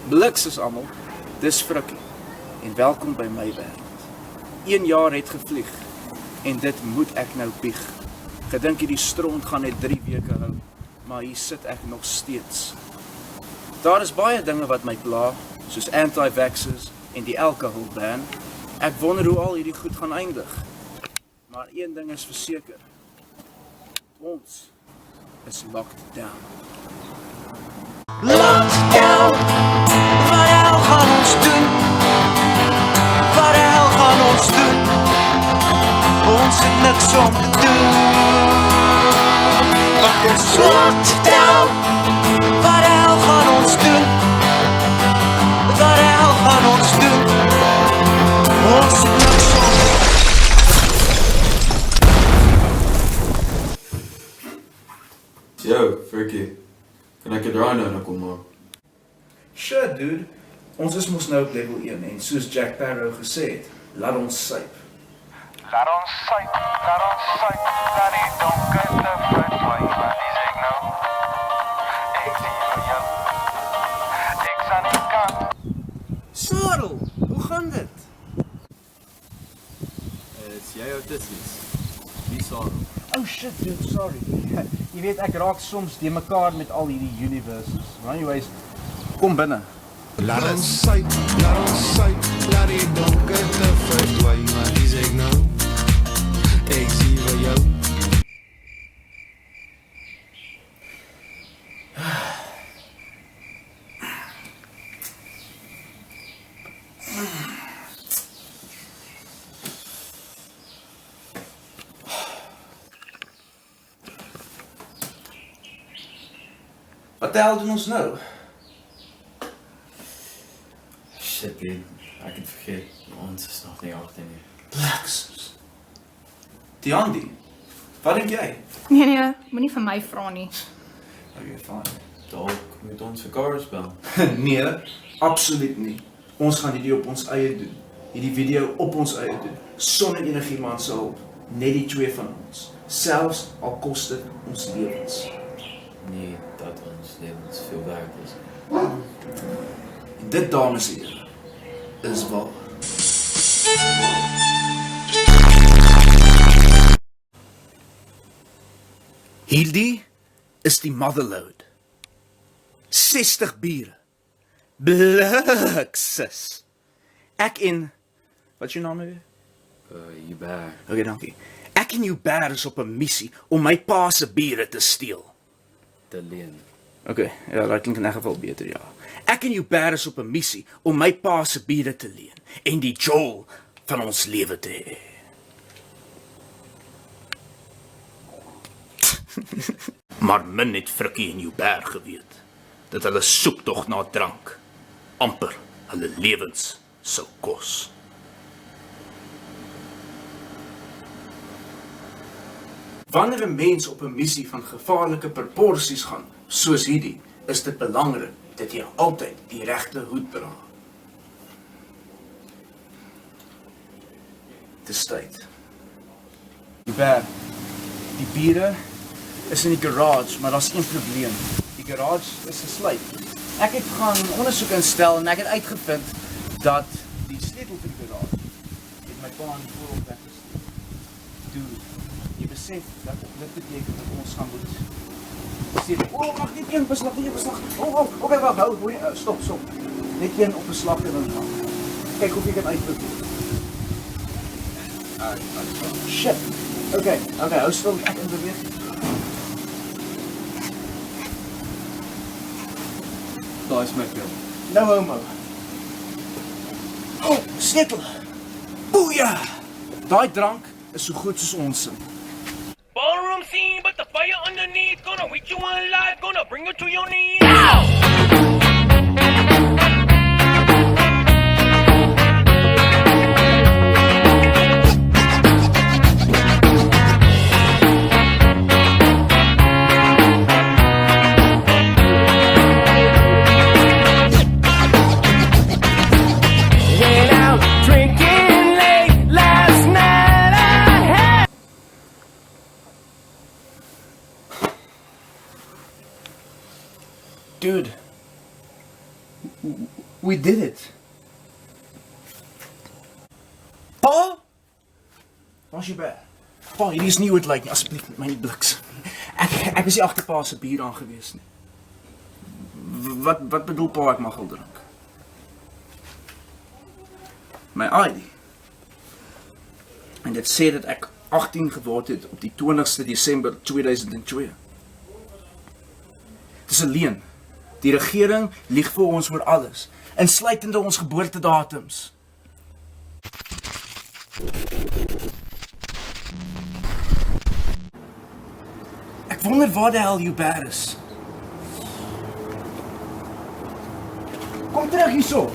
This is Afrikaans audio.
Bliksem almal, dis Frikkie en welkom by my wêreld. 1 jaar het gevlieg en dit moet ek nou bieg. Gedink hierdie stront gaan net 3 weke hou, maar hier sit ek nog steeds. Daar is baie dinge wat my pla, soos anti-vaxxers en die alkoholban. Ek wonder hoe al hierdie goed gaan eindig. Maar een ding is verseker. Ons is locked down. Locked down, wat de hel gaan ons doen? Wat de hel gaan ons doen? Ons het niks om te doen. Ek is locked down, wat de hel gaan ons doen? Wat de hel gaan ons doen? Ons het niks om te doen. Yo, Frikkie. Kan ek 'n draai nou kom maak? Sure, dude. Ons is mos nou op level 1 en soos Jack Sparrow gesê het, laat ons syp. Laat ons syp, laat die donker te verdwyn, wat is ek nou? Ek sien vir jou, ek sal nie kan. Sarel, hoe gaan dit? Is jy autisties? Wie Sarel? Oh shit, dude, sorry. Jy weet, ek raak soms de mekaar met al hierdie universes. Maar anyways, kom binne. Laat ons syp, laat die donker te verdwyn, maar wie sê ek nou? Ek sien vir jou. Wat die hel doen ons nou? Shit, dude. Ek het vergeet. Ons is nog nie 18 nie. Bliksem. Tiandi, wat dink jy? Nee, moenie vir my vra nie. Okay, fine. Dalk moet ons vir Kara spel. Nee, absoluut nie. Ons gaan hierdie op ons eie doen. Hierdie video op ons eie doen. Sonder enigiemand se hulp. Net die twee van ons. Selfs al kos dit ons lewens. Nee, dat ons lewens veel werd is. En dit, dames en here, is waar. Hierdie is die motherload. 60 biere. Blikses. Ek en... Wat is jou naam weer? Hubert. Okay, dankie. Ek en Hubert is op 'n missie om my pa se biere te steel. Te leen. Okay, ja, dat klink in 'n geval beter, ja. Ek en Hubert is op 'n missie om my pa se biere te leen en die Joel van ons lewe te hê. Maar min het Frikkie en Hubert geweet dat hulle soektog na drank amper hulle lewens sou kos. Wanneer 'n mens op 'n missie van gevaarlike proporsies gaan, soos hierdie, is dit belangrik dat jy altyd die regte hoed dra. Dis tyd. Hubert, die biere is in die garage, maar daar's een probleem. Die garage is gesluit. Ek het gaan ondersoek instel en ek het uitgevind dat die sleutel vir die garage het my pa in die voorop weggesteek. Dude, jy besef dat dit beteken dat ons gaan moet sê, mag net een beslag. Okay, wag, hou, stop. Net een op beslag en dan gaan. Kyk of jy kan uitdruk. Shit. Okay, hou stil, ek in beweeg. Daar is my film. Nou homo. Oh, sleutel. Boeja! Daai drank is so goed soos ons sin. Ballroom scene, but the fire underneath gonna wake you alive, gonna bring you to your knees. Went out drinking late last night. I had Dude, We did it. Pa? Waar's jy by? Pa, hierdie is nie hoe het lyk nie, asseblief met my nie bliks. Ek is nie agter pa se bier aangewees nie. Wat bedoel pa ek mag al drink? My ID. En dit sê dat ek 18 geword het op die 20ste Desember 2002. Dis 'n leuen. Die regering lieg vir ons oor alles, insluitende ons geboortedatums. Ek wonder waar die hel Hubert is. Kom terug hierso.